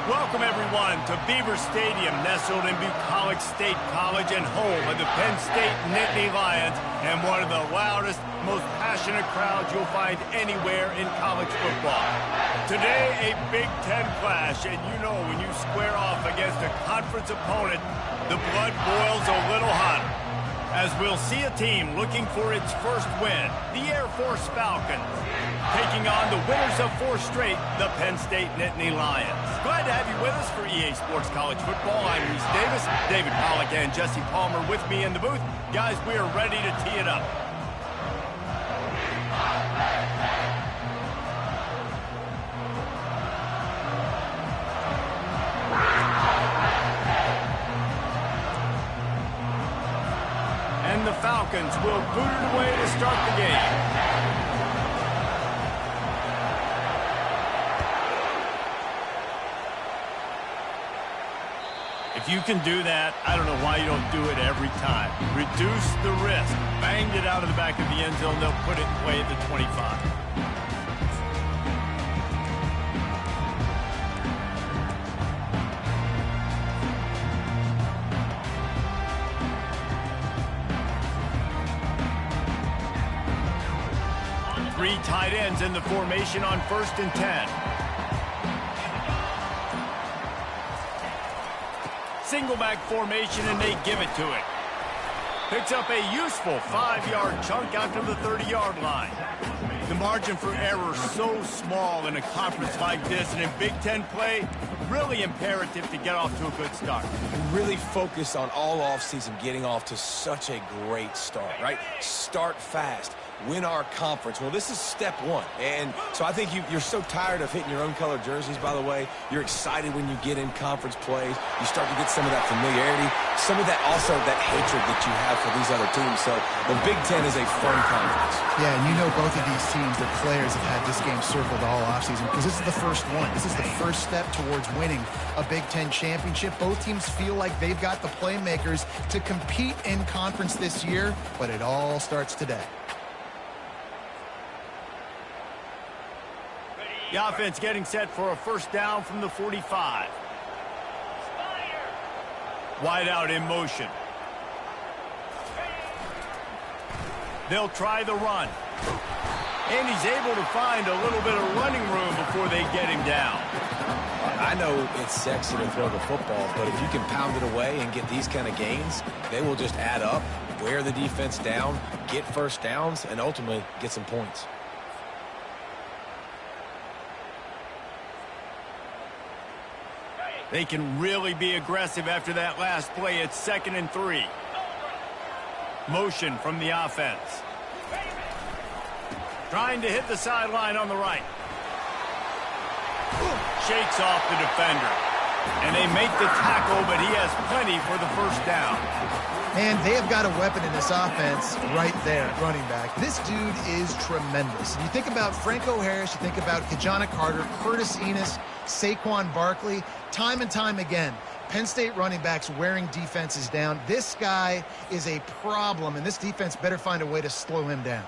Welcome, everyone, to Beaver Stadium, nestled in Bucolic State College and home of the Penn State Nittany Lions, and one of the loudest, most passionate crowds you'll find anywhere in college football. Today, a Big Ten clash, and you know when you square off against a conference opponent, the blood boils a little hotter. As we'll see a team looking for its first win, the Air Force Falcons, taking on the winners of 4 straight, the Penn State Nittany Lions. Glad to have you with us for EA Sports College Football. I'm Reese Davis, David Pollack and Jesse Palmer with me in the booth. Guys, we are ready to tee it up. And the Falcons will boot it away to start the game. If you can do that, I don't know why you don't do it every time. Reduce the risk. Banged it out of the back of the end zone. They'll put it in play at the 25. Three tight ends in the formation on 1st and 10. Single back formation, and they give it to it. Picks up a useful 5-yard chunk out to the 30-yard line. The margin for error so small in a conference like this, and in Big Ten play, really imperative to get off to a good start. Really focus on all offseason getting off to such a great start, right? Start fast. Win our conference. Well, this is step 1. And so I think you're so tired of hitting your own color jerseys, by the way. You're excited when you get in conference plays. You start to get some of that familiarity, some of that also that hatred that you have for these other teams. So the Big Ten is a fun conference. Yeah, and you know both of these teams, their players have had this game circled all offseason because this is the first one. This is the first step towards winning a Big Ten championship. Both teams feel like they've got the playmakers to compete in conference this year, but it all starts today. The offense getting set for a first down from the 45. Wide out in motion. They'll try the run. And he's able to find a little bit of running room before they get him down. I know it's sexy to throw the football, but if you can pound it away and get these kind of gains, they will just add up, wear the defense down, get first downs, and ultimately get some points. They can really be aggressive after that last play. It's 2nd and 3. Motion from the offense. Trying to hit the sideline on the right. Shakes off the defender. And they make the tackle, but he has plenty for the first down. And they have got a weapon in this offense right there at running back. This dude is tremendous. You think about Franco Harris, you think about Kajana Carter, Curtis Enos, Saquon Barkley. Time and time again, Penn State running backs wearing defenses down. This guy is a problem, and this defense better find a way to slow him down.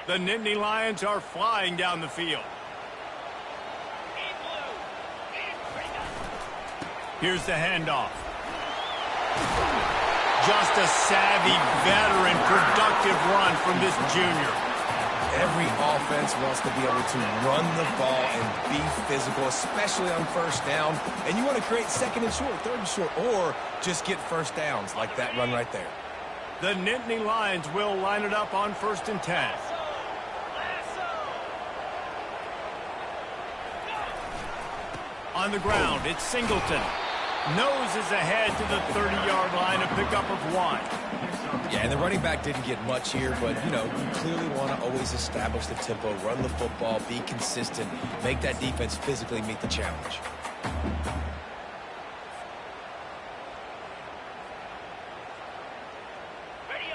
The Nittany Lions are flying down the field. Here's the handoff. Just a savvy, veteran, productive run from this junior. Every offense wants to be able to run the ball and be physical, especially on first down. And you want to create 2nd and short, 3rd and short, or just get first downs like that run right there. The Nittany Lions will line it up on 1st and 10. On the ground, it's Singleton. Noses ahead to the 30-yard line, a pickup of 1. Yeah, and the running back didn't get much here, but, you know, you clearly want to always establish the tempo, run the football, be consistent, make that defense physically meet the challenge.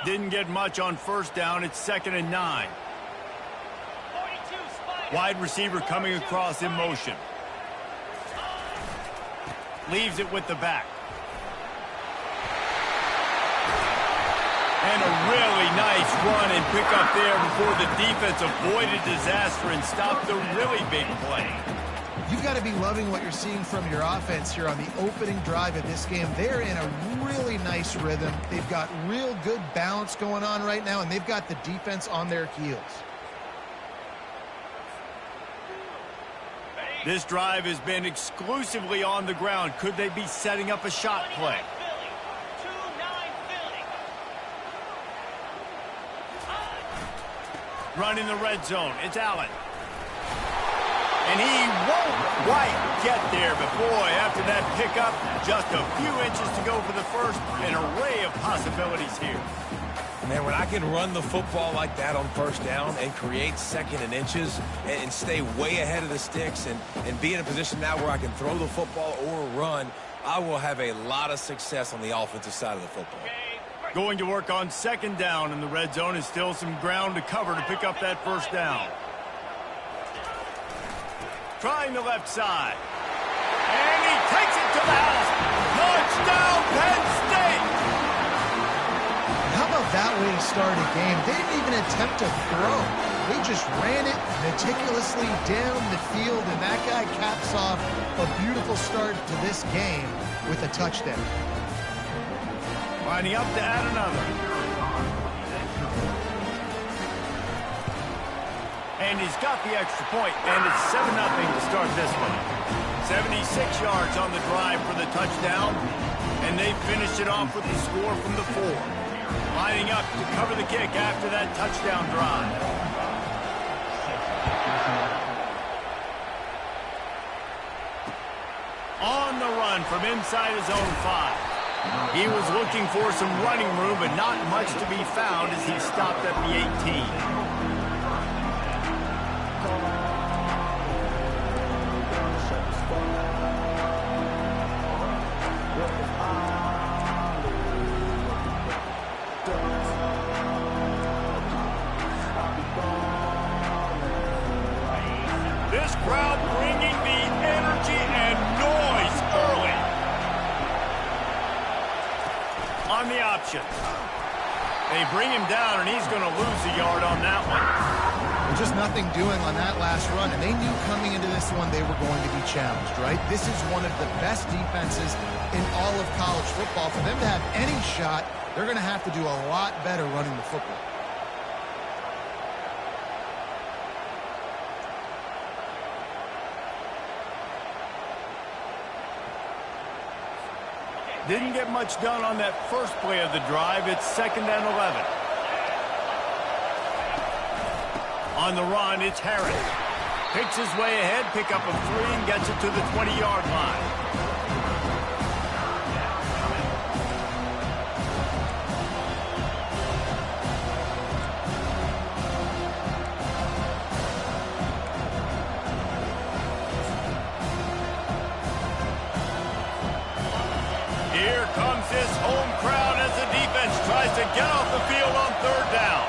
Didn't get much on first down. It's 2nd and 9. Wide receiver coming across in motion. Leaves it with the back. And a really nice run and pick up there before the defense avoided disaster and stopped the really big play. You've got to be loving what you're seeing from your offense here on the opening drive of this game. They're in a really nice rhythm. They've got real good balance going on right now, and they've got the defense on their heels. This drive has been exclusively on the ground. Could they be setting up a shot play? Running the red zone. It's Allen. And he won't quite get there, but boy, after that pickup, just a few inches to go for the first. An array of possibilities here. Man, when I can run the football like that on first down and create second and inches and stay way ahead of the sticks and be in a position now where I can throw the football or run, I will have a lot of success on the offensive side of the football. Going to work on second down in the red zone, is still some ground to cover to pick up that first down. Trying the left side. And he takes it to the house. Touchdown, Penn State! How about that way to start a game? They didn't even attempt to throw. They just ran it meticulously down the field, and that guy caps off a beautiful start to this game with a touchdown. Lining up to add another. And he's got the extra point, and it's 7-0 to start this one. 76 yards on the drive for the touchdown, and they finished it off with the score from the 4. Lining up to cover the kick after that touchdown drive. On the run from inside his own 5. He was looking for some running room, but not much to be found as he stopped at the 18. This crowd bringing the energy and noise early. On the option. They bring him down, and he's going to lose a yard on that one. There's just nothing doing on that last run, and they knew coming into this one they were going to be challenged, right? This is one of the best defenses in all of college football. For them to have any shot, they're going to have to do a lot better running the football. Didn't get much done on that first play of the drive. It's 2nd and 11. On the run, it's Harris. Picks his way ahead, pick up a 3, and gets it to the 20-yard line. Here comes this home crowd as the defense tries to get off the field on 3rd down.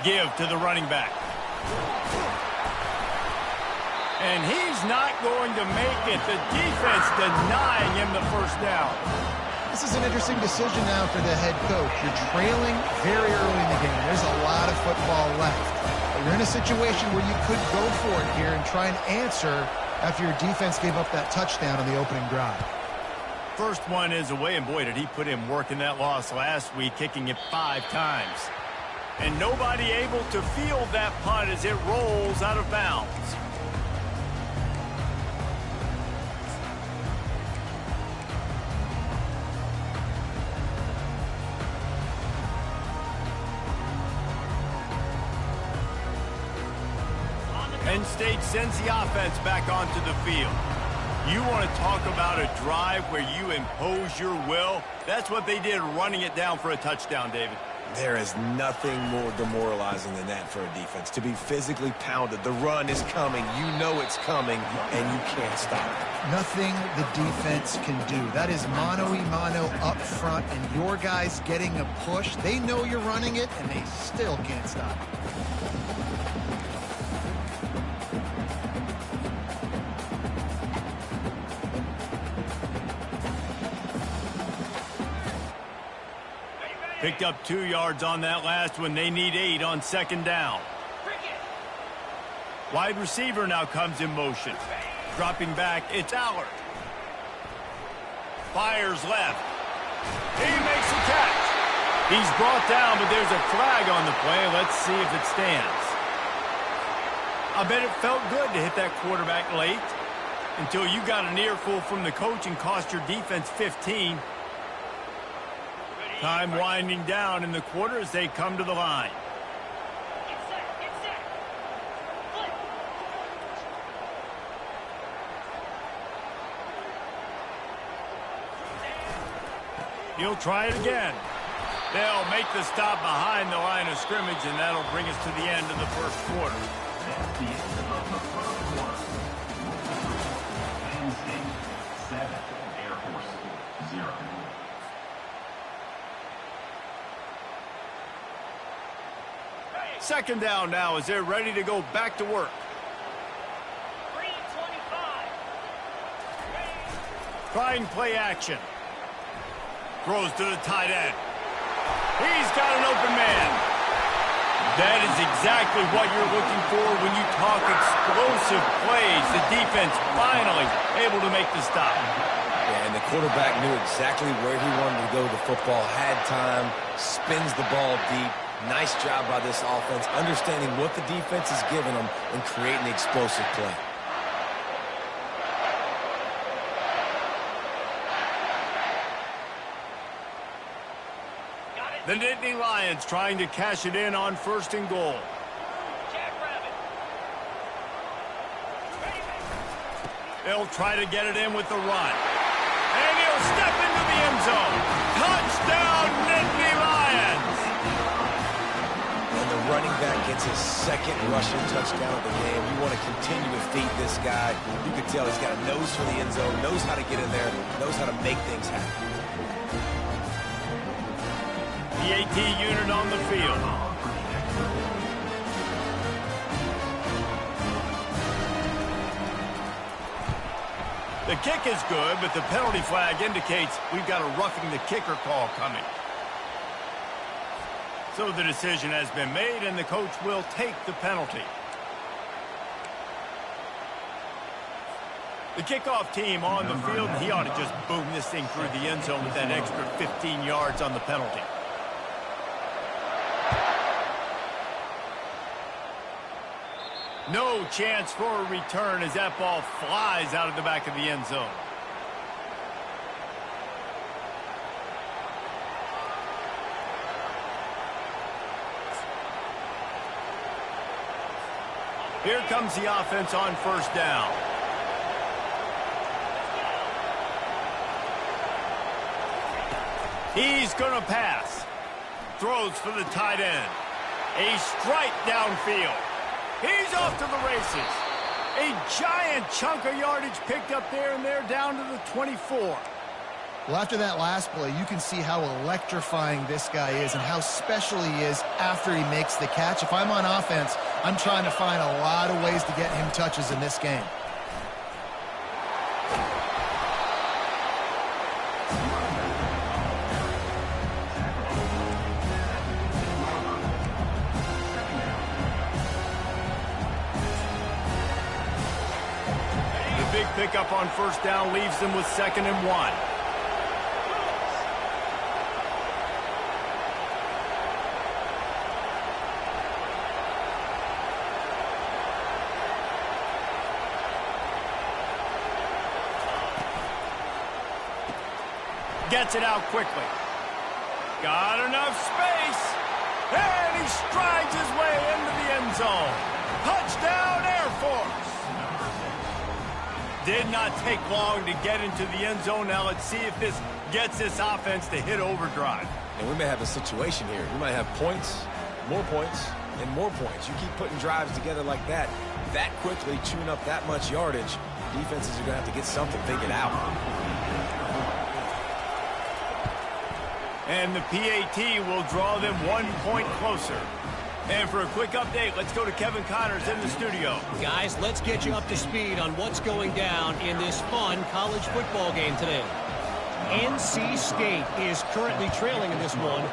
Give to the running back. And he's not going to make it. The defense denying him the first down. This is an interesting decision now for the head coach. You're trailing very early in the game. There's a lot of football left. But you're in a situation where you could go for it here and try and answer after your defense gave up that touchdown on the opening drive. First one is away, and boy, did he put in work in that loss last week, kicking it 5 times. And nobody able to field that punt as it rolls out of bounds. Penn State sends the offense back onto the field. You want to talk about a drive where you impose your will? That's what they did, running it down for a touchdown, David. There is nothing more demoralizing than that for a defense. To be physically pounded. The run is coming. You know it's coming, and you can't stop it. Nothing the defense can do. That is mano-a-mano up front, and your guys getting a push. They know you're running it, and they still can't stop it. Picked up 2 yards on that last one. They need 8 on 2nd down. Wide receiver now comes in motion. Dropping back, it's Allard. Fires left. He makes a catch. He's brought down, but there's a flag on the play. Let's see if it stands. I bet it felt good to hit that quarterback late until you got an earful from the coach and cost your defense 15. Time winding down in the quarter as they come to the line. He'll try it again. They'll make the stop behind the line of scrimmage, and that'll bring us to the end of the first quarter. That's the end of the first quarter. Penn State 7, Air Force 0. Second down now as they're ready to go back to work. 3:25. Trying play action. Throws to the tight end. He's got an open man. That is exactly what you're looking for when you talk explosive plays. The defense finally able to make the stop. Yeah, and the quarterback knew exactly where he wanted to go. The football had time, spins the ball deep. Nice job by this offense, understanding what the defense is giving them and creating the explosive play. The Nittany Lions trying to cash it in on 1st and goal. They'll try to get it in with the run. And he'll step into the end zone. Touchdown, Nittany Lions! And the running back gets his 2nd rushing touchdown of the game. You want to continue to feed this guy. You can tell he's got a nose for the end zone, knows how to get in there, knows how to make things happen. The AT unit on the field. The kick is good, but the penalty flag indicates we've got a roughing the kicker call coming. So the decision has been made, and the coach will take the penalty. The kickoff team on the field, and he ought to just boom this thing through the end zone with that extra 15 yards on the penalty. No chance for a return as that ball flies out of the back of the end zone. Here comes the offense on 1st down. He's going to pass. Throws for the tight end. A strike downfield. He's off to the races. A giant chunk of yardage picked up there, and they're down to the 24. Well, after that last play, you can see how electrifying this guy is and how special he is after he makes the catch. If I'm on offense, I'm trying to find a lot of ways to get him touches in this game. Big pickup on 1st down leaves them with 2nd and 1. Gets it out quickly. Got enough space. And he strides his way into the end zone. Touchdown, Air Force. Did not take long to get into the end zone. Now let's see if this gets this offense to hit overdrive. And we may have a situation here. We might have points, and more points. You keep putting drives together like that quickly, chewing up that much yardage, defenses are going to have to get something figured out. And the PAT will draw them 1 point closer. And for a quick update, let's go to Kevin Connors in the studio. Guys, let's get you up to speed on what's going down in this fun college football game today. NC State is currently trailing in this one,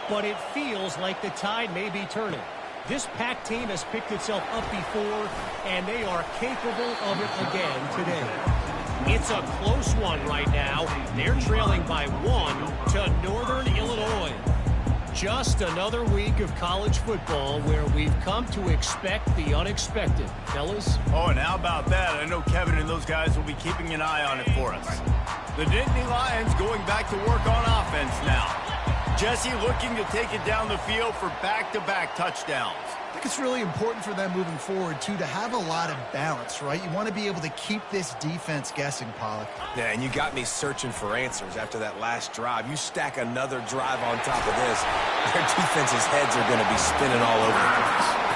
but it feels like the tide may be turning. This packed team has picked itself up before, and they are capable of it again today. It's a close one right now. They're trailing by 1 to Northern Illinois. Just another week of college football where we've come to expect the unexpected. Fellas? Oh, and how about that? I know Kevin and those guys will be keeping an eye on it for us. The Nittany Lions going back to work on offense now. Jesse looking to take it down the field for back-to-back touchdowns. I think it's really important for them moving forward, too, to have a lot of balance, right? You want to be able to keep this defense guessing, Pollock. Yeah, and you got me searching for answers after that last drive. You stack another drive on top of this, their defense's heads are going to be spinning all over the place.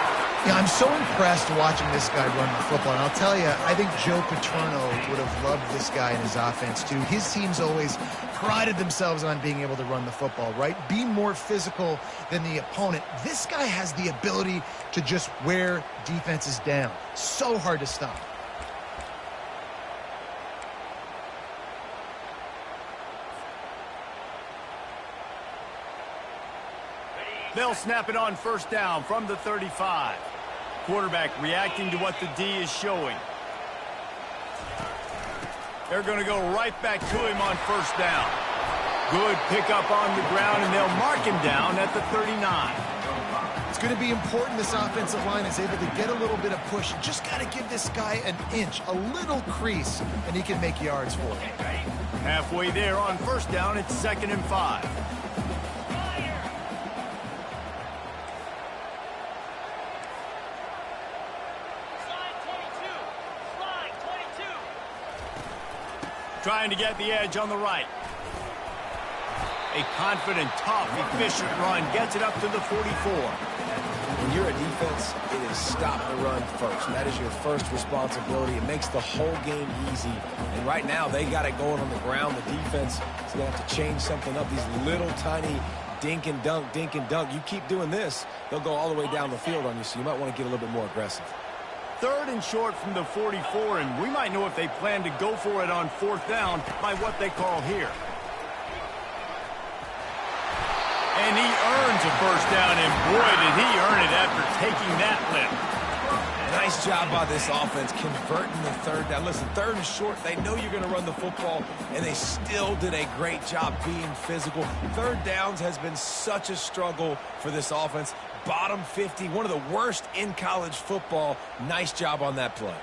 Yeah, I'm so impressed watching this guy run the football. And I'll tell you, I think Joe Paterno would have loved this guy in his offense, too. His teams always prided themselves on being able to run the football, right? Be more physical than the opponent. This guy has the ability to just wear defenses down. So hard to stop. They'll snap it on first down from the 35. Quarterback reacting to what the D is showing. They're going to go right back to him on first down. Good pickup on the ground, and they'll mark him down at the 39. It's going to be important this offensive line is able to get a little bit of push. Just got to give this guy an inch, a little crease, and he can make yards for it. Halfway there on first down, it's 2nd and 5. Trying to get the edge on the right. A confident, tough, efficient run gets it up to the 44. When you're a defense, it is stop the run first. That is your first responsibility. It makes the whole game easy. And right now, they got it going on the ground. The defense is going to have to change something up. These little tiny dink and dunk, dink and dunk. You keep doing this, they'll go all the way down the field on you, so you might want to get a little bit more aggressive. 3rd and short from the 44, and we might know if they plan to go for it on 4th down by what they call here. And he earns a first down, and boy, did he earn it after taking that lift. Nice job by this offense converting the 3rd down. Listen, 3rd and short, they know you're going to run the football, and they still did a great job being physical. 3rd downs has been such a struggle for this offense. Bottom 50, one of the worst in college football. Nice job on that play.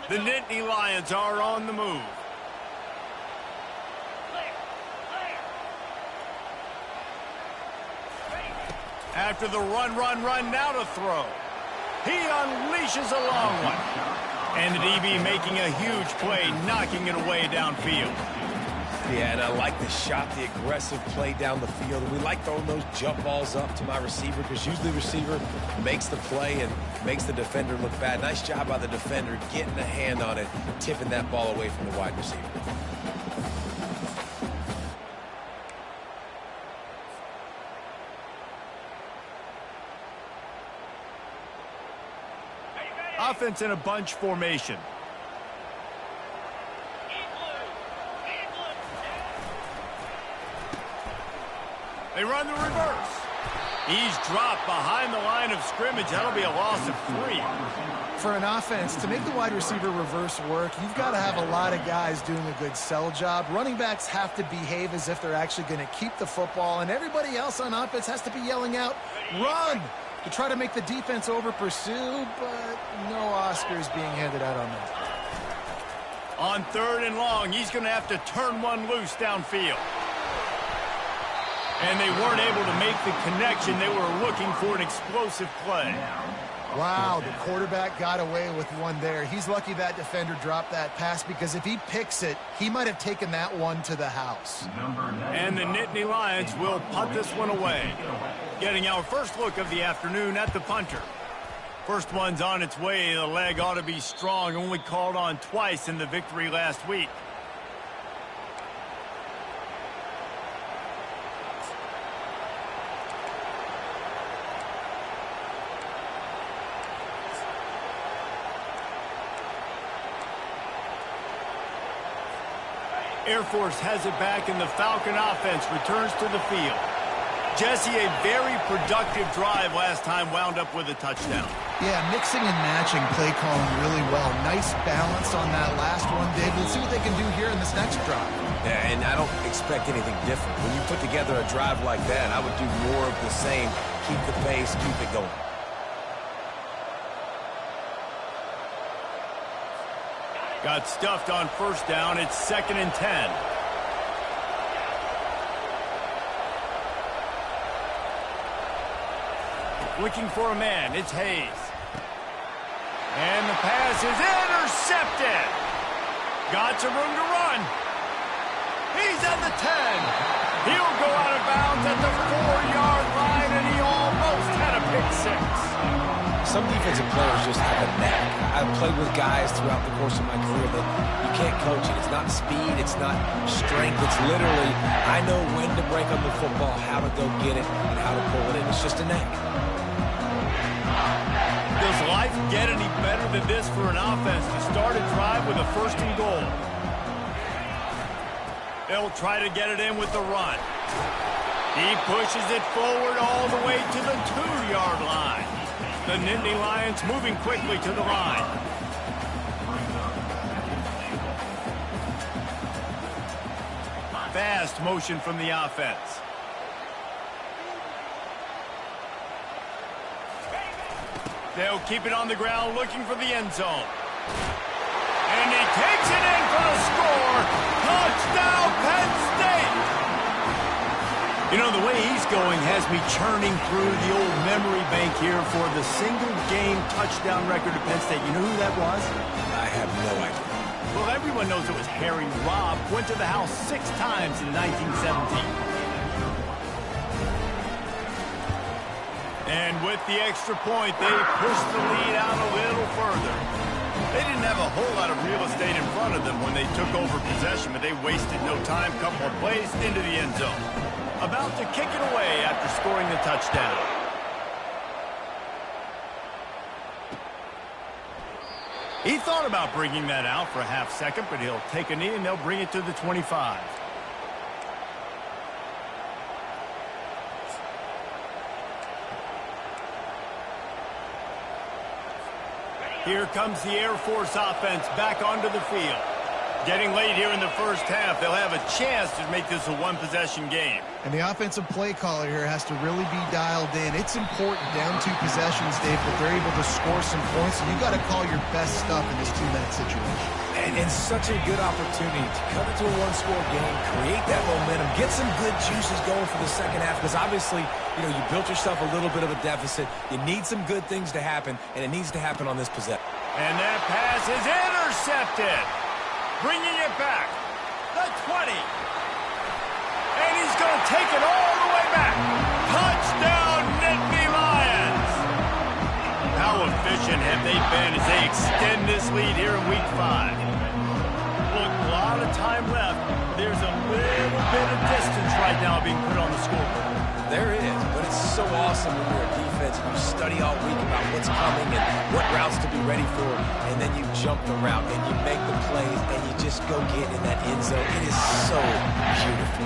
The Nittany Lions are on the move. After the run, now to throw. He unleashes a long one. And the DB making a huge play, knocking it away downfield. Yeah, and I like the shot, the aggressive play down the field. And we like throwing those jump balls up to my receiver because usually the receiver makes the play and makes the defender look bad. Nice job by the defender getting a hand on it, tipping that ball away from the wide receiver. Offense in a bunch formation. They run the reverse. He's dropped behind the line of scrimmage. That'll be a loss of 3. For an offense, to make the wide receiver reverse work, you've got to have a lot of guys doing a good sell job. Running backs have to behave as if they're actually going to keep the football, and everybody else on offense has to be yelling out, run, to try to make the defense over-pursue, but no Oscars being handed out on that. On 3rd and long, he's going to have to turn one loose downfield. And they weren't able to make the connection. They were looking for an explosive play. Wow, the quarterback got away with one there. He's lucky that defender dropped that pass because if he picks it, he might have taken that one to the house. And the Nittany Lions will punt this one away. Getting our first look of the afternoon at the punter. First one's on its way. The leg ought to be strong. Only called on twice in the victory last week. Air Force has it back, and the Falcon offense returns to the field. Jesse, a very productive drive last time wound up with a touchdown. Yeah, mixing and matching play calling really well. Nice balance on that last one, Dave. Let's see what they can do here in this next drive. Yeah, and I don't expect anything different. When you put together a drive like that, I would do more of the same. Keep the pace, keep it going. Got stuffed on first down. It's 2nd and 10. Looking for a man. It's Hayes. And the pass is intercepted. Got some room to run. He's at the 10. He'll go out of bounds at the 4-yard line, and he almost had a pick six. Some defensive players just have a knack. I've played with guys throughout the course of my career that you can't coach it. It's not speed. It's not strength. It's literally, I know when to break on the football, how to go get it, and how to pull it in. It's just a knack. Does life get any better than this for an offense to start a drive with a 1st and goal? They'll try to get it in with the run. He pushes it forward all the way to the 2-yard line. The Nittany Lions moving quickly to the line. Fast motion from the offense. They'll keep it on the ground looking for the end zone. And he takes it in for the score. Touchdown, Penn State! You know, the way he's going has me churning through the old memory bank here for the single-game touchdown record of Penn State. You know who that was? I have no idea. Well, everyone knows it was Harry Robb. Went to the house 6 times in 1917. And with the extra point, they pushed the lead out a little further. They didn't have a whole lot of real estate in front of them when they took over possession, but they wasted no time. Couple of plays into the end zone. About to kick it away after scoring the touchdown. He thought about bringing that out for a half second, but he'll take a knee and they'll bring it to the 25. Here comes the Air Force offense back onto the field. Getting late here in the first half, they'll have a chance to make this a one-possession game. And the offensive play caller here has to really be dialed in. It's important down 2 possessions, Dave, that they're able to score some points, and you've got to call your best stuff in this 2-minute situation. And such a good opportunity to cut it to a 1-score game, create that momentum, get some good juices going for the second half, because obviously, you know, you built yourself a little bit of a deficit. You need some good things to happen, and it needs to happen on this possession. And that pass is intercepted. Bringing it back. The 20. And he's going to take it all the way back. Touchdown, Nittany Lions. How efficient have they been as they extend this lead here in Week 5? Look, a lot of time left. There's a little bit of distance right now being put on the scoreboard. There is, but it's so awesome when you're a defense and you study all week about what's coming and what routes to be ready for, and then you jump the route and you make the plays and you just go get in that end zone. It is so beautiful.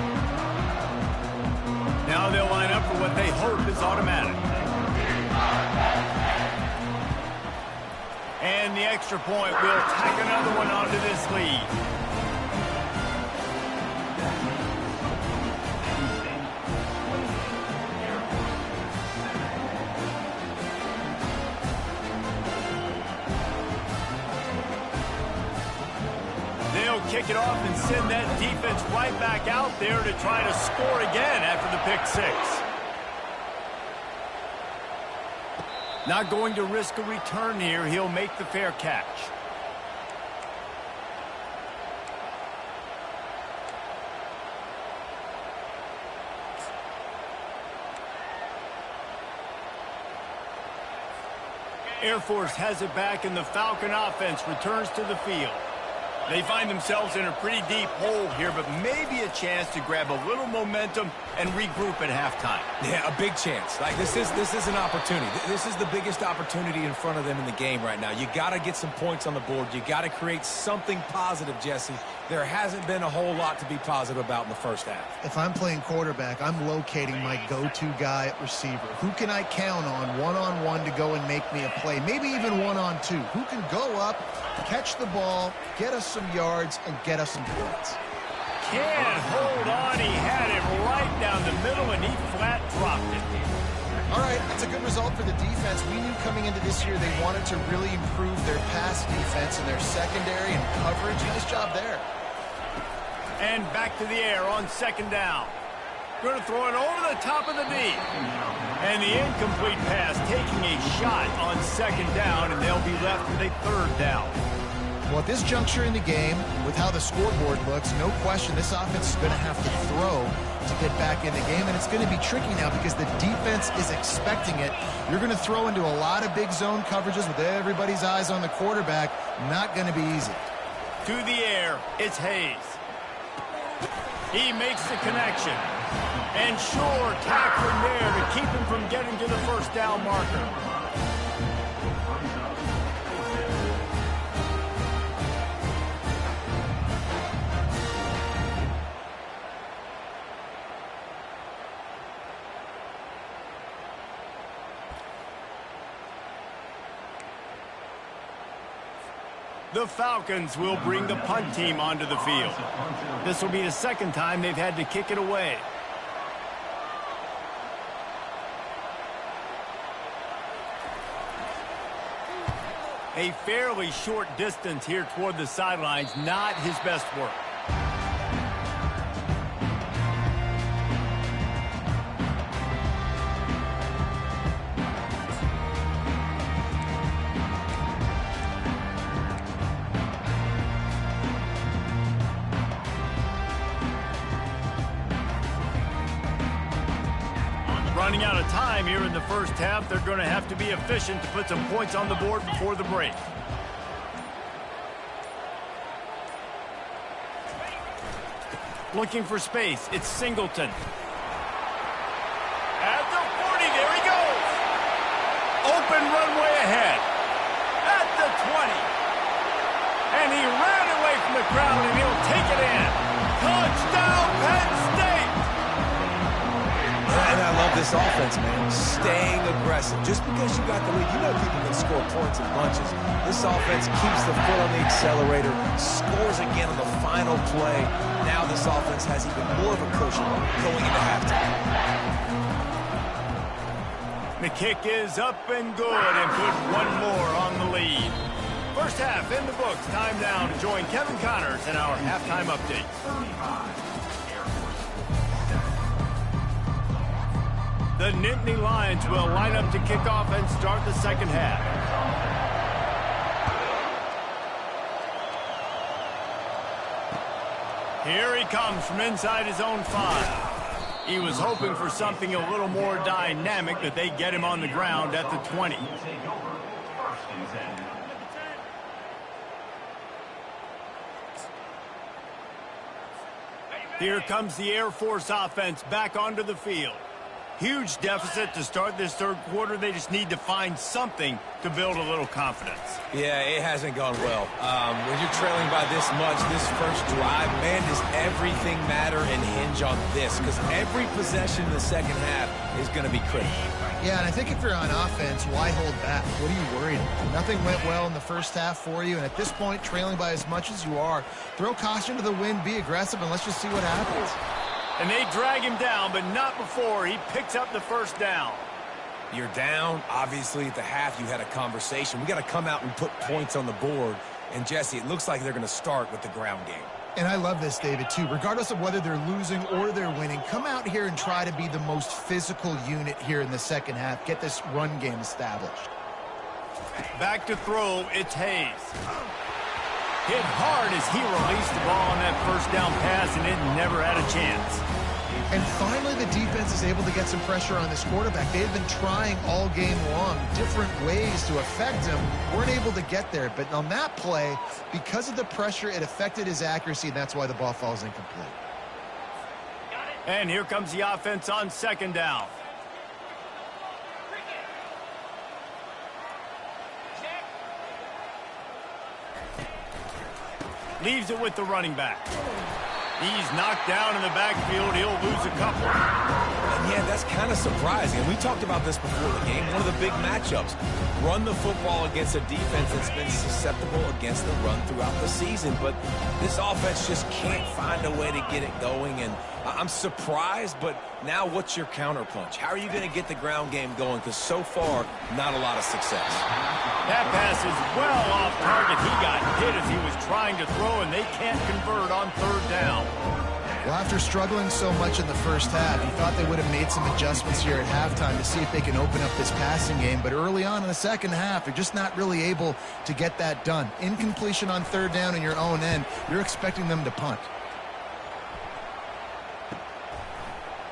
Now they'll line up for what they hope is automatic. And the extra point will tack another one onto this lead. Kick it off and send that defense right back out there to try to score again after the pick 6. Not going to risk a return here. He'll make the fair catch. Air Force has it back and the Falcon offense returns to the field. They find themselves in a pretty deep hole here, but maybe a chance to grab a little momentum and regroup at halftime. Yeah, a big chance. Like this is an opportunity. This is the biggest opportunity in front of them in the game right now. You got to get some points on the board. You got to create something positive, Jesse. There hasn't been a whole lot to be positive about in the first half. If I'm playing quarterback, I'm locating my go-to guy at receiver. Who can I count on one-on-one to go and make me a play? Maybe even one-on-two. Who can go up, catch the ball, get us some yards, and get us some points? Can't hold on. He had it right down the middle, and he flat dropped it. All right, that's a good result for the defense. We knew coming into this year they wanted to really improve their pass defense and their secondary and coverage. Nice job there. And back to the air on second down. Going to throw it over the top of the knee. And the incomplete pass taking a shot on second down, and they'll be left with a third down. Well, at this juncture in the game, with how the scoreboard looks, no question this offense is going to have to throw to get back in the game, and it's going to be tricky now because the defense is expecting it. You're going to throw into a lot of big zone coverages with everybody's eyes on the quarterback. Not going to be easy. To the air, it's Hayes. He makes the connection. And sure, tackling there to keep him from getting to the first down marker. The Falcons will bring the punt team onto the field. This will be the second time they've had to kick it away. A fairly short distance here toward the sidelines, not his best work. Running out of time here in the first half. They're going to have to be efficient to put some points on the board before the break. Looking for space. It's Singleton. At the 40, there he goes. Open runway ahead. At the 20. And he ran away from the crowd, and he'll take it in. Touchdown, Penn State. And I love this offense, man. Staying aggressive. Just because you got the lead, you know people can score points in bunches. This offense keeps the foot on the accelerator, scores again on the final play. Now this offense has even more of a cushion going into halftime. The kick is up and good, and put one more on the lead. First half in the books. Time now to join Kevin Connors in our halftime update. The Nittany Lions will line up to kick off and start the second half. Here he comes from inside his own 5. He was hoping for something a little more dynamic, that they get him on the ground at the 20. Here comes the Air Force offense back onto the field. Huge deficit to start this third quarter. They just need to find something to build a little confidence. Yeah, it hasn't gone well. When you're trailing by this much, this first drive, man, does everything matter and hinge on this? Because every possession in the second half is going to be critical. Yeah, and I think if you're on offense, why hold back? What are you worried about? Nothing went well in the first half for you, and at this point, trailing by as much as you are, throw caution to the wind, be aggressive, and let's just see what happens. And they drag him down, but not before he picks up the first down. You're down. Obviously, at the half, you had a conversation. We got to come out and put points on the board. And, Jesse, it looks like they're going to start with the ground game. And I love this, David, too. Regardless of whether they're losing or they're winning, come out here and try to be the most physical unit here in the second half. Get this run game established. Back to throw, it's Hayes. Hit hard as he released the ball on that first down pass, and it never had a chance. And finally, the defense is able to get some pressure on this quarterback. They've been trying all game long different ways to affect him. Weren't able to get there. But on that play, because of the pressure, it affected his accuracy, and that's why the ball falls incomplete. And here comes the offense on second down. Leaves it with the running back. He's knocked down in the backfield. He'll lose a couple. And yeah, that's kind of surprising. And we talked about this before the game. One of the big matchups. Run the football against a defense that's been susceptible against the run throughout the season. But this offense just can't find a way to get it going. And I'm surprised, but now what's your counterpunch? How are you going to get the ground game going? Because so far, not a lot of success. That pass is well off target. He got hit as he was trying to throw, and they can't convert on third down. Well, after struggling so much in the first half, you thought they would have made some adjustments here at halftime to see if they can open up this passing game. But early on in the second half, they're just not really able to get that done. Incompletion on third down in your own end, you're expecting them to punt.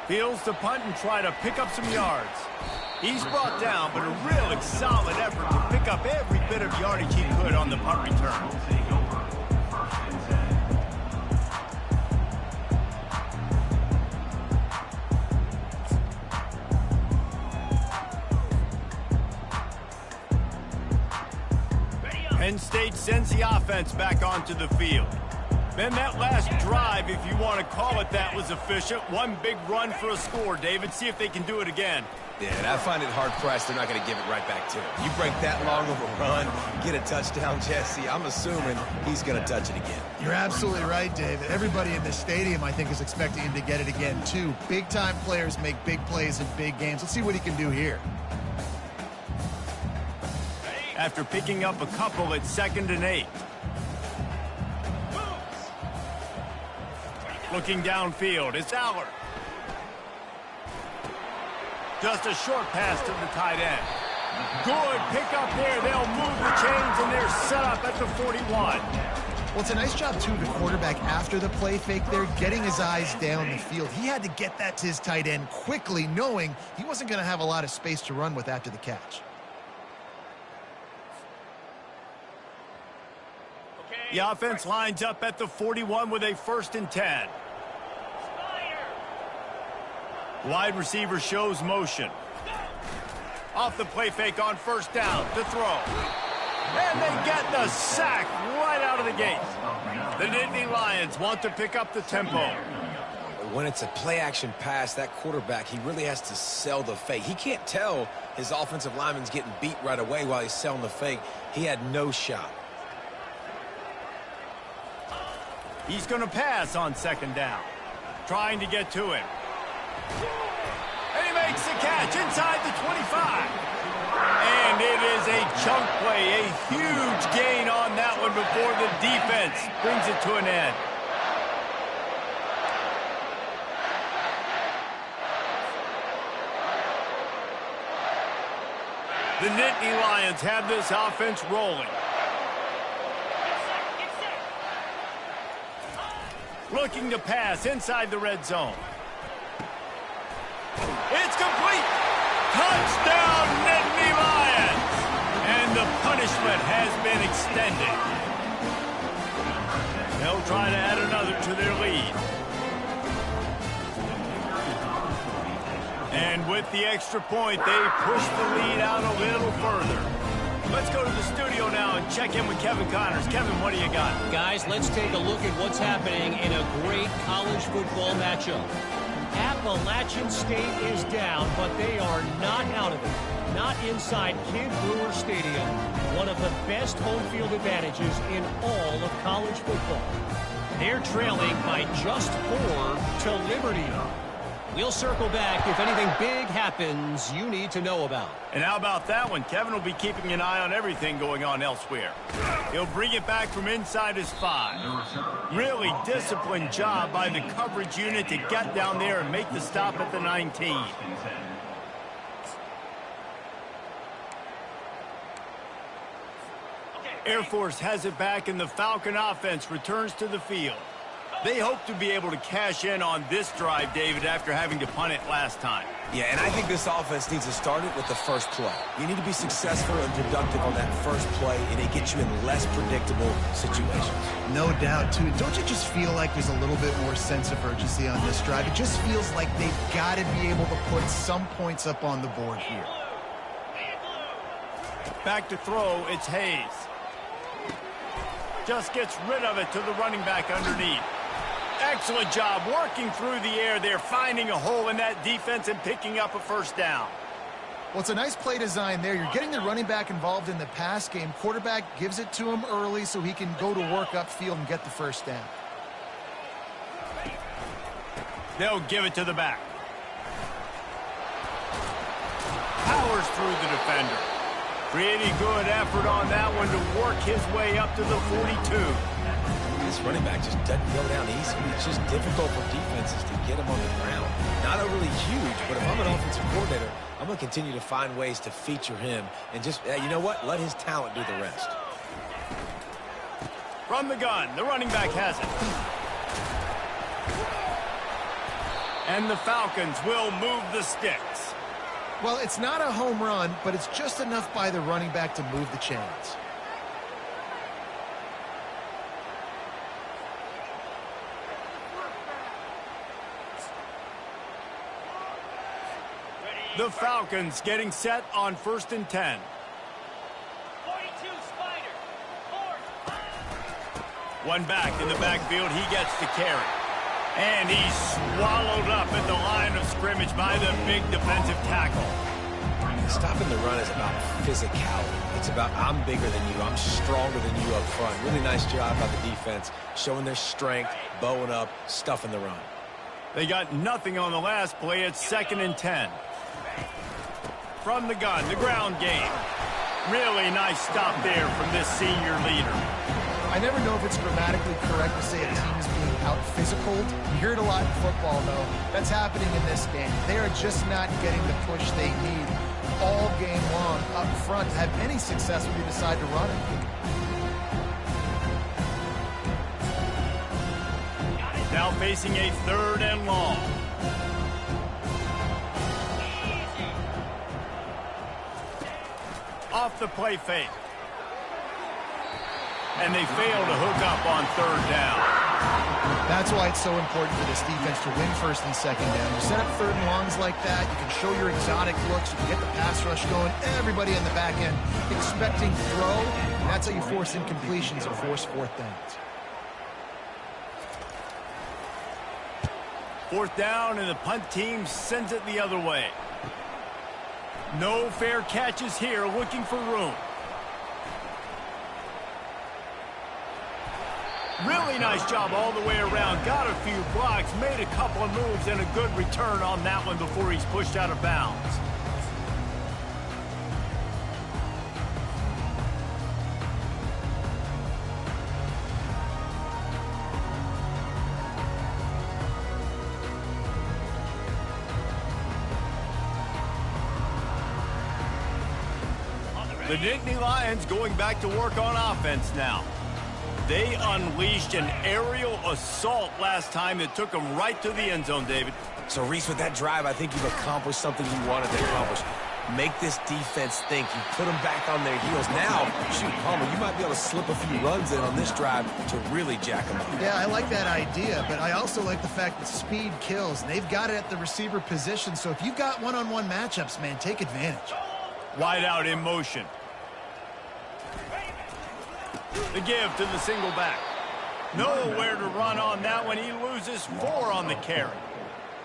Fields to punt and try to pick up some yards. He's brought down, but a really solid effort to pick up every bit of yardage he could on the punt return. Penn State sends the offense back onto the field. Then that last drive, if you want to call it that, was efficient. One big run for a score, David. See if they can do it again. Yeah, and I find it hard-pressed they're not going to give it right back to him. You break that long of a run, get a touchdown, Jesse, I'm assuming he's going to touch it again. You're absolutely right, David. Everybody in this stadium, I think, is expecting him to get it again, too. Big-time players make big plays in big games. Let's see what he can do here. After picking up a couple at 2nd and 8. Looking downfield, it's Allard. Just a short pass to the tight end. Good pick up there. They'll move the chains, and they're set up at the 41. Well, it's a nice job, too, the quarterback after the play fake there, getting his eyes down the field. He had to get that to his tight end quickly, knowing he wasn't going to have a lot of space to run with after the catch. The offense lines up at the 41 with a 1st and 10. Wide receiver shows motion. Off the play fake on 1st down to throw. And they get the sack right out of the gate. The Nittany Lions want to pick up the tempo. When it's a play-action pass, that quarterback, he really has to sell the fake. He can't tell his offensive lineman's getting beat right away while he's selling the fake. He had no shot. He's going to pass on 2nd down. Trying to get to him. And he makes the catch inside the 25. And it is a chunk play, a huge gain on that one before the defense brings it to an end. The Nittany Lions have this offense rolling. Looking to pass inside the red zone. It's complete. Touchdown, Nittany Lions. And the punishment has been extended. They'll try to add another to their lead. And with the extra point, they push the lead out a little further. Let's go to the studio now and check in with Kevin Connors. Kevin, what do you got? Guys, let's take a look at what's happening in a great college football matchup. Appalachian State is down, but they are not out of it. Not inside Kid Brewer Stadium, one of the best home field advantages in all of college football. They're trailing by just 4 to Liberty. We'll circle back if anything big happens you need to know about. And how about that one? Kevin will be keeping an eye on everything going on elsewhere. He'll bring it back from inside his 5. Really disciplined job by the coverage unit to get down there and make the stop at the 19. Air Force has it back, and the Falcon offense returns to the field. They hope to be able to cash in on this drive, David, after having to punt it last time. Yeah, and I think this offense needs to start it with the first play. You need to be successful and productive on that first play, and it gets you in less predictable situations. No doubt, too. Don't you just feel like there's a little bit more sense of urgency on this drive? It just feels like they've got to be able to put some points up on the board here. Back to throw, it's Hayes. Just gets rid of it to the running back underneath. Excellent job working through the air there, finding a hole in that defense and picking up a first down. Well, it's a nice play design there. You're getting the running back involved in the pass game. Quarterback gives it to him early so he can go to work upfield and get the first down. They'll give it to the back. Powers through the defender. Pretty good effort on that one to work his way up to the 42. This running back just doesn't go down easy. It's just difficult for defenses to get him on the ground. Not overly huge, but if I'm an offensive coordinator, I'm going to continue to find ways to feature him and just, you know what, let his talent do the rest. From the gun, the running back has it. And the Falcons will move the sticks. Well, it's not a home run, but it's just enough by the running back to move the chains. The Falcons getting set on 1st and 10. 42 Spider. One back in the backfield, he gets the carry. And he's swallowed up at the line of scrimmage by the big defensive tackle. Stopping the run is about physicality. It's about I'm bigger than you, I'm stronger than you up front. Really nice job by the defense, showing their strength, bowing up, stuffing the run. They got nothing on the last play. It's 2nd and 10. From the gun, the ground game. Really nice stop there from this senior leader. I never know if it's grammatically correct to say a team is being out-physical. You hear it a lot in football, though. That's happening in this game. They are just not getting the push they need all game long up front to have any success when you decide to run it. Now facing a 3rd and long. Off the play fake. And they fail to hook up on 3rd down. That's why it's so important for this defense to win 1st and 2nd down. You set up 3rd and longs like that, you can show your exotic looks, you can get the pass rush going, everybody in the back end expecting throw, and that's how you force incompletions and force 4th downs. 4th down, and the punt team sends it the other way. No fair catches here, looking for room. Really nice job all the way around. Got a few blocks, made a couple of moves, and a good return on that one before he's pushed out of bounds. The Nittany Lions going back to work on offense now. They unleashed an aerial assault last time that took them right to the end zone, David. So, Reese, with that drive, I think you've accomplished something you wanted to accomplish. Make this defense think. You put them back on their heels. Now, shoot, Palmer, you might be able to slip a few runs in on this drive to really jack them up. Yeah, I like that idea, but I also like the fact that speed kills. And they've got it at the receiver position, so if you've got one-on-one matchups, man, take advantage. Wide out in motion. The give to the single back. Nowhere to run on that one. He loses 4 on the carry.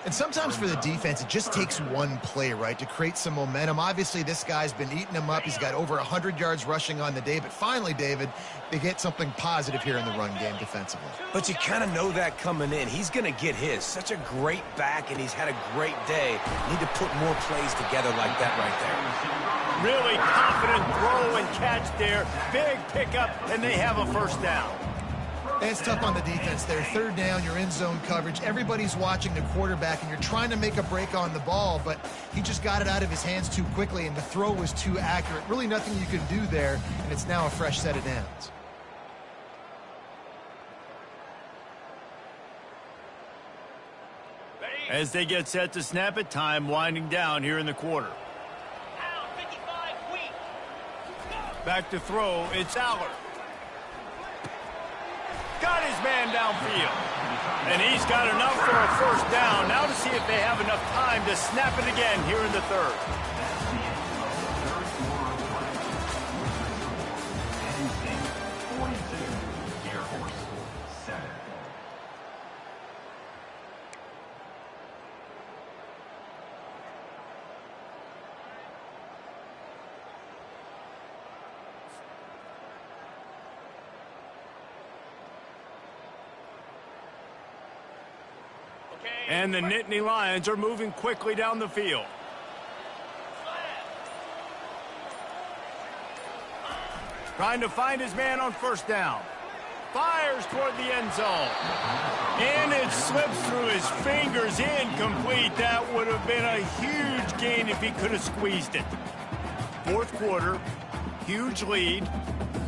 And sometimes for the defense, it just takes one play, right, to create some momentum. Obviously, this guy's been eating him up. He's got over 100 yards rushing on the day. But finally, David, they get something positive here in the run game defensively. But you kind of know that coming in. He's going to get his. Such a great back, and he's had a great day. Need to put more plays together like that right there. Really confident throw and catch there. Big pickup, and they have a first down. And it's tough on the defense there. 3rd down, you're in zone coverage. Everybody's watching the quarterback, and you're trying to make a break on the ball, but he just got it out of his hands too quickly, and the throw was too accurate. Really nothing you can do there, and it's now a fresh set of downs. As they get set to snap it, time winding down here in the quarter. Back to throw, it's Aller. Got his man downfield. And he's got enough for a first down. Now to see if they have enough time to snap it again here in the third. And the Nittany Lions are moving quickly down the field. Trying to find his man on first down. Fires toward the end zone. And it slips through his fingers, incomplete. That would have been a huge gain if he could have squeezed it. Fourth quarter, huge lead.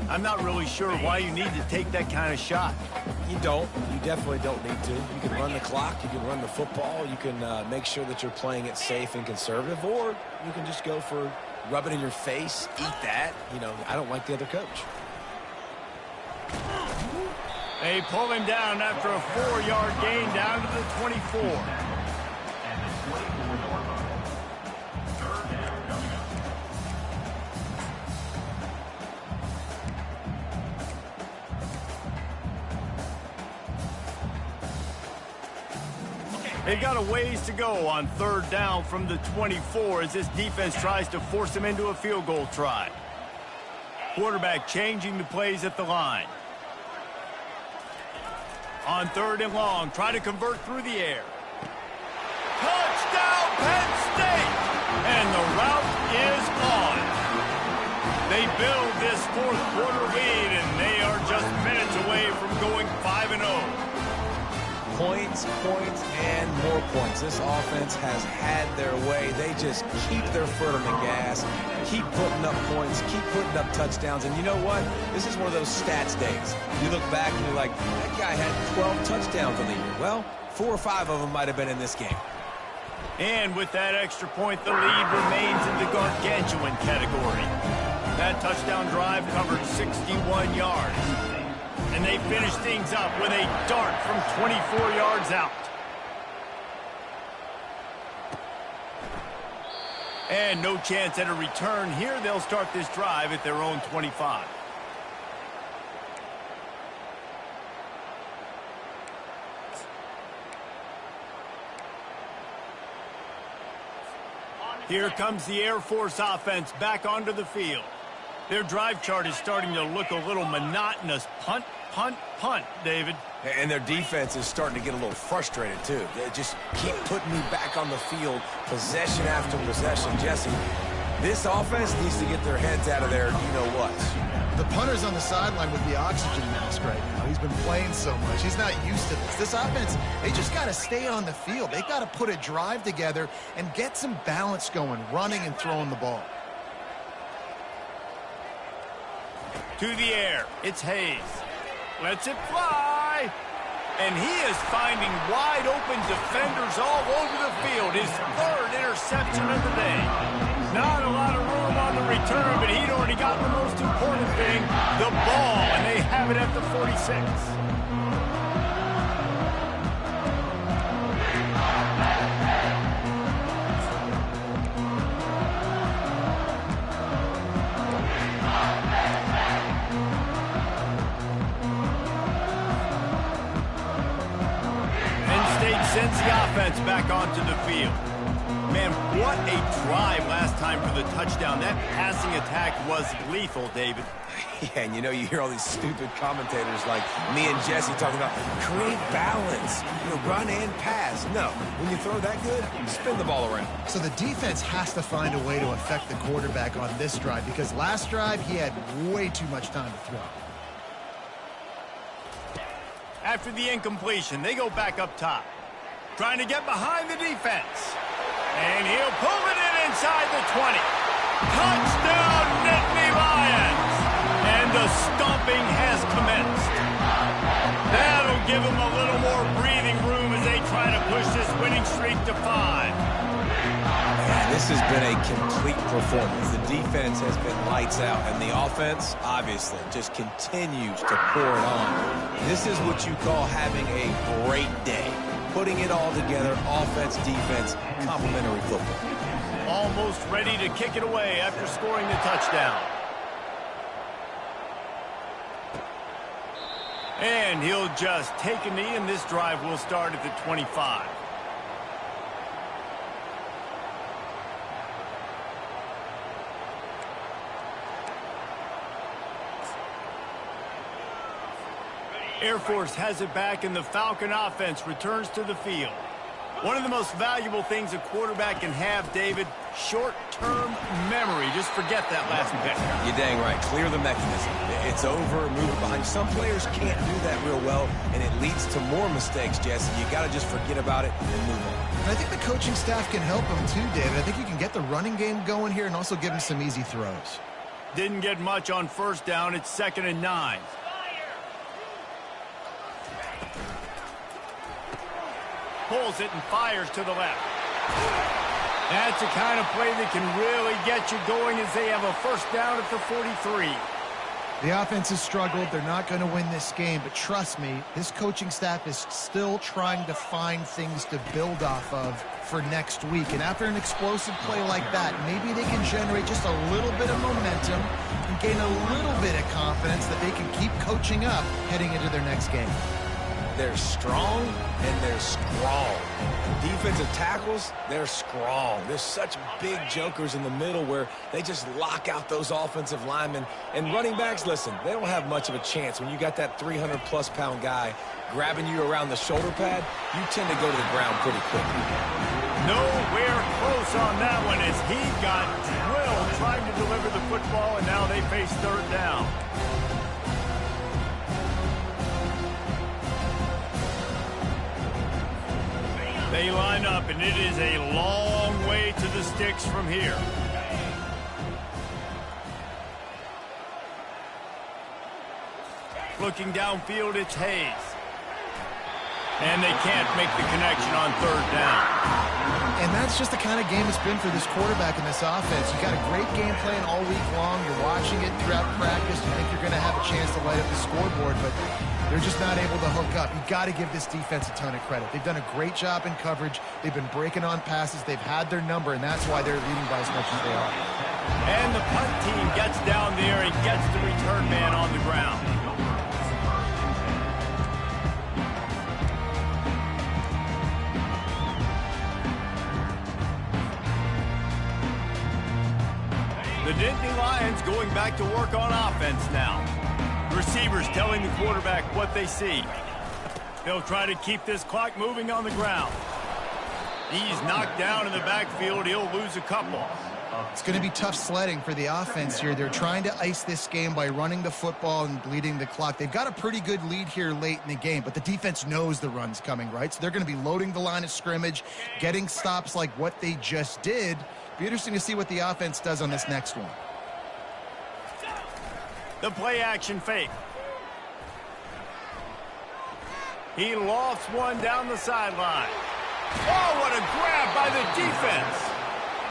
I'm not really sure why you need to take that kind of shot. You don't. You definitely don't need to. You can run the clock. You can run the football. You can make sure that you're playing it safe and conservative, or you can just go for rub it in your face, eat that. You know, I don't like the other coach. They pull him down after a 4-yard gain down to the 24. They've got a ways to go on third down from the 24 as this defense tries to force them into a field goal try. Quarterback changing the plays at the line. On third and long, try to convert through the air. Touchdown, Penn State! And the route is on. They build this fourth quarter lead, and they are just minutes away from going 5-0. Points, points, and more points. This offense has had their way. They just keep their foot on the gas, keep putting up points, keep putting up touchdowns. And you know what? This is one of those stats days. You look back and you're like, that guy had 12 touchdowns on the year. Well, 4 or 5 of them might have been in this game. And with that extra point, the lead remains in the gargantuan category. That touchdown drive covered 61 yards. And they finish things up with a dart from 24 yards out. And no chance at a return here. They'll start this drive at their own 25. Here comes the Air Force offense back onto the field. Their drive chart is starting to look a little monotonous. Punt, punt, punt, David. And their defense is starting to get a little frustrated, too. They just keep putting me back on the field, possession after possession. Jesse, this offense needs to get their heads out of there, you-know-what. The punter's on the sideline with the oxygen mask right now. He's been playing so much. He's not used to this. This offense, they just got to stay on the field. They got to put a drive together and get some balance going, running and throwing the ball. To the air, it's Hayes. Lets it fly. And he is finding wide open defenders all over the field. His third interception of the day. Not a lot of room on the return, but he'd already got the most important thing, the ball, and they have it at the 46. Sends the offense back onto the field. Man, what a drive last time for the touchdown. That passing attack was lethal, David. Yeah, and you hear all these stupid commentators like me and Jesse talking about create balance, run and pass. No, when you throw that good, spin the ball around. So the defense has to find a way to affect the quarterback on this drive because last drive he had way too much time to throw. After the incompletion, they go back up top. Trying to get behind the defense. And he'll pull it in inside the 20. Touchdown, Nittany Lions! And the stomping has commenced. That'll give them a little more breathing room as they try to push this winning streak to 5. Man, this has been a complete performance. The defense has been lights out, and the offense, obviously, just continues to pour it on. This is what you call having a great day. Putting it all together, offense, defense, complementary football. Almost ready to kick it away after scoring the touchdown. And he'll just take a knee, and this drive will start at the 25. Air Force has it back, and the Falcon offense returns to the field. One of the most valuable things a quarterback can have, David, short-term memory. Just forget that last pick. You're dang right. Clear the mechanism. It's over, move it behind. Some players can't do that real well, and it leads to more mistakes, Jesse. You got to just forget about it and move on. And I think the coaching staff can help him too, David. I think you can get the running game going here and also give him some easy throws. Didn't get much on first down. It's 2nd and 9. Pulls it and fires to the left. That's the kind of play that can really get you going as they have a first down at the 43. The offense has struggled. They're not going to win this game, but trust me, this coaching staff is still trying to find things to build off of for next week. And after an explosive play like that, maybe they can generate just a little bit of momentum and gain a little bit of confidence that they can keep coaching up heading into their next game. They're strong and they're strong. Defensive tackles, they're strong. There's such big jokers in the middle where they just lock out those offensive linemen. And running backs, listen, they don't have much of a chance. When you got that 300-plus pound guy grabbing you around the shoulder pad, you tend to go to the ground pretty quickly. Nowhere close on that one as he got drilled trying to deliver the football, and now they face 3rd down. They line up, and it is a long way to the sticks from here. Looking downfield, it's Hayes. And they can't make the connection on 3rd down. And that's just the kind of game it's been for this quarterback in this offense. You got a great game plan all week long. You're watching it throughout practice. You think you're going to have a chance to light up the scoreboard, but they're just not able to hook up. You got to give this defense a ton of credit. They've done a great job in coverage. They've been breaking on passes. They've had their number, and that's why they're leading by as much as they are. And the punt team gets down there and gets the return man on the ground. The Nittany Lions going back to work on offense now. Receivers telling the quarterback what they see. They'll try to keep this clock moving on the ground. He's knocked down in the backfield. He'll lose a couple. It's going to be tough sledding for the offense here. They're trying to ice this game by running the football and bleeding the clock. They've got a pretty good lead here late in the game, but the defense knows the run's coming, right? So they're going to be loading the line of scrimmage, getting stops like what they just did. Be interesting to see what the offense does on this next one. The play action fake. He lofts one down the sideline. Oh, what a grab by the defense.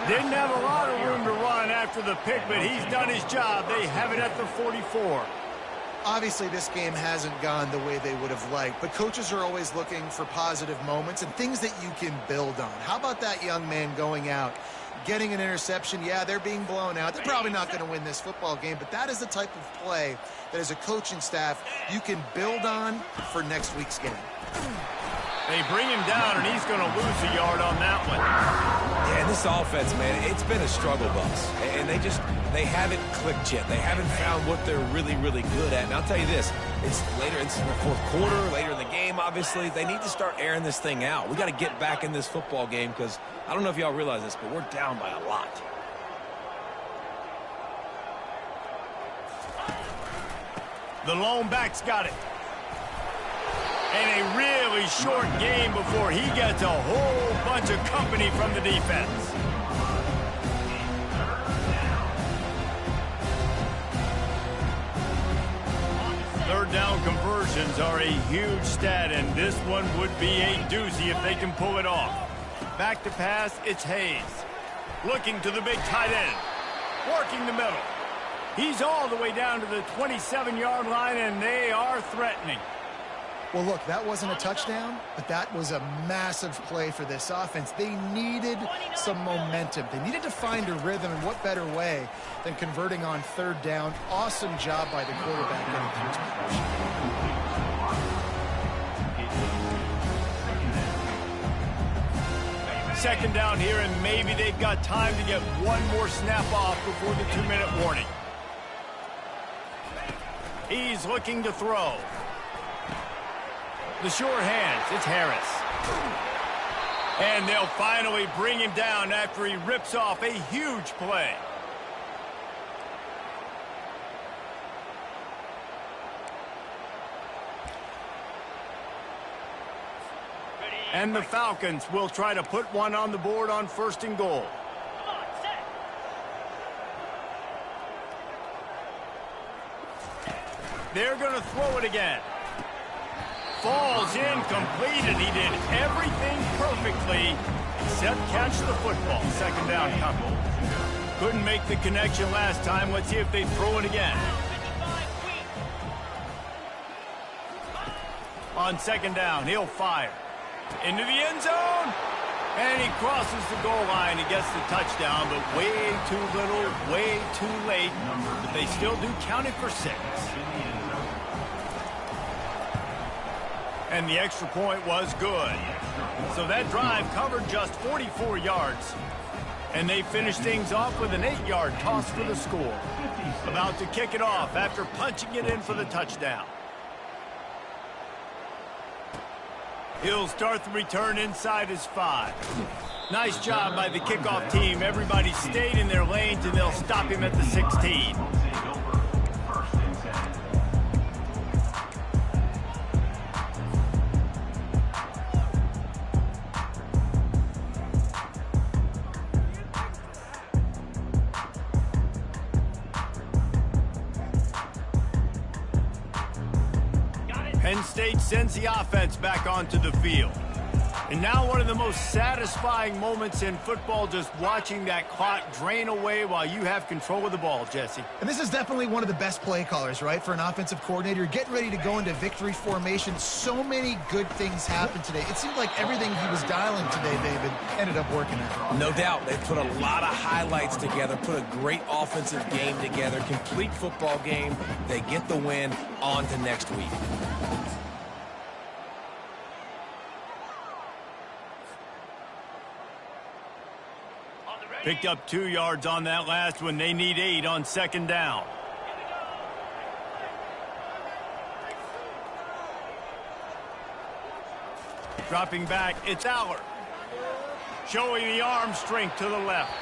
Didn't have a lot of room to run after the pick, but he's done his job. They have it at the 44. Obviously, this game hasn't gone the way they would have liked, but coaches are always looking for positive moments and things that you can build on. How about that young man going out, getting an interception? Yeah, they're being blown out. They're probably not going to win this football game, but that is the type of play that as a coaching staff you can build on for next week's game. They bring him down, and he's going to lose a yard on that one. Yeah, this offense, man, it's been a struggle bus. And they haven't clicked yet. They haven't found what they're really, really good at. And I'll tell you this, it's later, it's in the 4th quarter, later in the game, obviously. They need to start airing this thing out. We got to get back in this football game because I don't know if y'all realize this, but we're down by a lot. The lone back's got it. And a really short game before he gets a whole bunch of company from the defense. Third down conversions are a huge stat, and this one would be a doozy if they can pull it off. Back to pass, it's Hayes. Looking to the big tight end. Working the middle. He's all the way down to the 27-yard line, and they are threatening. Well, look, that wasn't a touchdown, but that was a massive play for this offense. They needed some momentum. They needed to find a rhythm, and what better way than converting on third down. Awesome job by the quarterback getting through his progression. Second down here, and maybe they've got time to get one more snap off before the 2-minute warning. He's looking to throw. The sure hands, it's Harris. And they'll finally bring him down after he rips off a huge play. And the Falcons will try to put one on the board on 1st and goal. They're going to throw it again. Falls incomplete, and he did everything perfectly except catch the football. Second down coming. Couldn't make the connection last time. Let's see if they throw it again. On second down, he'll fire. Into the end zone. And he crosses the goal line. He gets the touchdown, but way too little, way too late. But they still do count it for 6. And the extra point was good. So that drive covered just 44 yards. And they finished things off with an 8-yard toss for the score. About to kick it off after punching it in for the touchdown. He'll start the return inside his 5. Nice job by the kickoff team. Everybody stayed in their lanes, and they'll stop him at the 16. Penn State sends the offense back onto the field. And now one of the most satisfying moments in football, just watching that clock drain away while you have control of the ball, Jesse. And this is definitely one of the best play callers, right, for an offensive coordinator. Getting ready to go into victory formation. So many good things happened today. It seemed like everything he was dialing today, David, ended up working out. No doubt. They put a lot of highlights together, put a great offensive game together, complete football game. They get the win. On to next week. Picked up 2 yards on that last one. They need 8 on second down. Dropping back, it's Aller. Showing the arm strength to the left.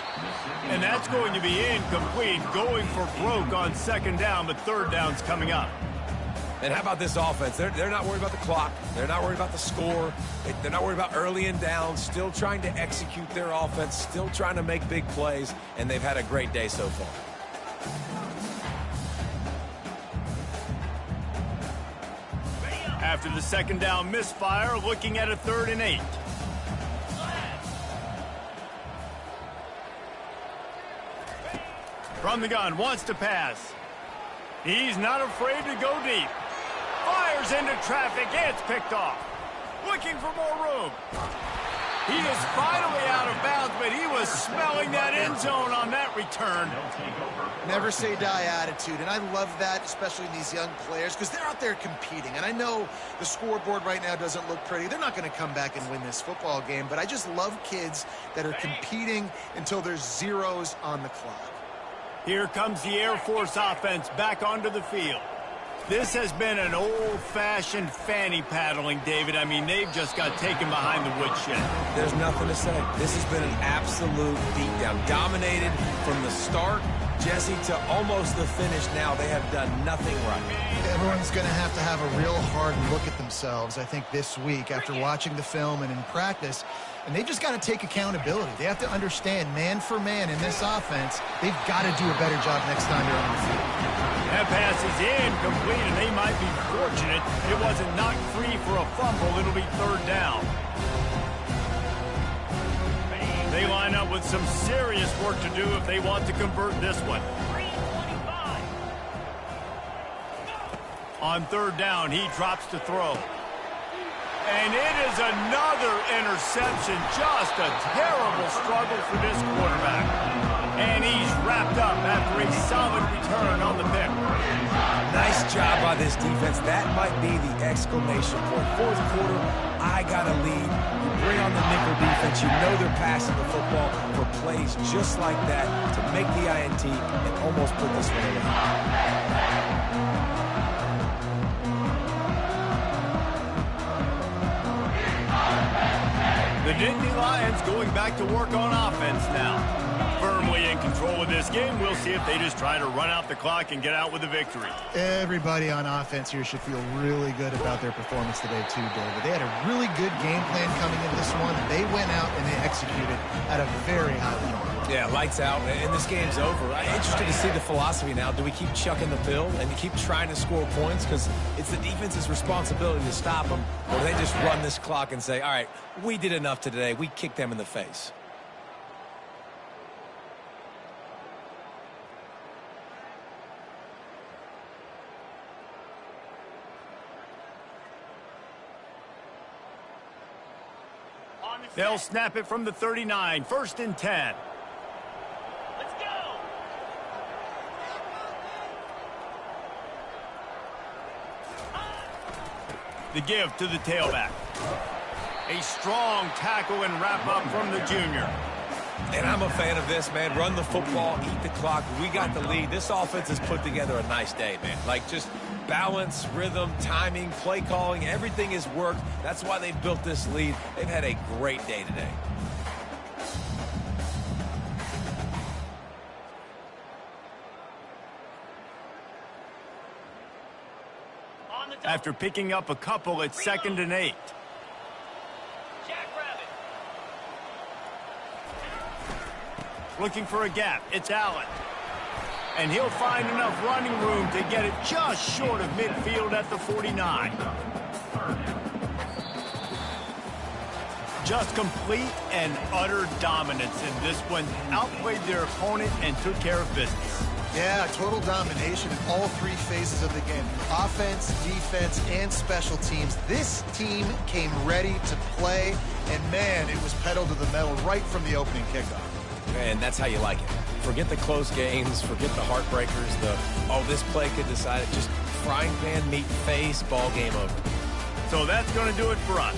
And that's going to be incomplete. Going for broke on second down, but third down's coming up. And how about this offense? They're not worried about the clock. They're not worried about the score. They're not worried about early and down. Still trying to execute their offense. Still trying to make big plays. And they've had a great day so far. After the second down misfire, looking at a 3rd and 8. From the gun, wants to pass. He's not afraid to go deep. Fires into traffic, it's picked off. Looking for more room. He is finally out of bounds, but he was smelling that end zone on that return. Never say die attitude, and I love that, especially in these young players, because they're out there competing. And I know the scoreboard right now doesn't look pretty. They're not going to come back and win this football game, but I just love kids that are competing until there's zeros on the clock. Here comes the Air Force offense back onto the field. This has been an old-fashioned fanny paddling, David. I mean, they've just got taken behind the woodshed. There's nothing to say. This has been an absolute beatdown. Dominated from the start, Jesse, to almost the finish now. They have done nothing right. Everyone's going to have a real hard look at themselves, I think, this week after watching the film and in practice. And they've just got to take accountability. They have to understand, man for man in this offense, they've got to do a better job next time they're on the field. That pass is incomplete, and they might be fortunate it wasn't knocked free for a fumble. It'll be third down. They line up with some serious work to do if they want to convert this one. On third down, he drops to throw. And it is another interception. Just a terrible struggle for this quarterback. And he's wrapped up after a solid return on the pick. Nice job by this defense. That might be the exclamation point. Fourth quarter, I got a lead. You bring on the nickel defense. You know they're passing the football for plays just like that to make the INT and almost put this one away. The Nittany Lions going back to work on offense now. Firmly in control of this game. We'll see if they just try to run out the clock and get out with a victory. Everybody on offense here should feel really good about their performance today too, David. They had a really good game plan coming in this one. They went out and they executed at a very high level. Yeah, lights out, and this game's over. I'm interested to see the philosophy now. Do we keep chucking the pill and keep trying to score points? Because it's the defense's responsibility to stop them. Or do they just run this clock and say, all right, we did enough today. We kicked them in the face. They'll snap it from the 39. First and 10. Let's go. The give to the tailback. A strong tackle and wrap up from the junior. And I'm a fan of this, man. Run the football, eat the clock. We got the lead. This offense has put together a nice day, man. Like, just balance, rhythm, timing, play calling, everything has worked. That's why they've built this lead. They've had a great day today. After picking up a couple, it's 2nd and 8. Looking for a gap. It's Allen. And he'll find enough running room to get it just short of midfield at the 49. Just complete and utter dominance in this one. Outplayed their opponent and took care of business. Yeah, total domination in all three phases of the game. Offense, defense, and special teams. This team came ready to play, and man, it was pedal to the metal right from the opening kickoff. And that's how you like it. Forget the close games, forget the heartbreakers, this play could decide it. Just frying pan, meat face, ball game over. So that's going to do it for us.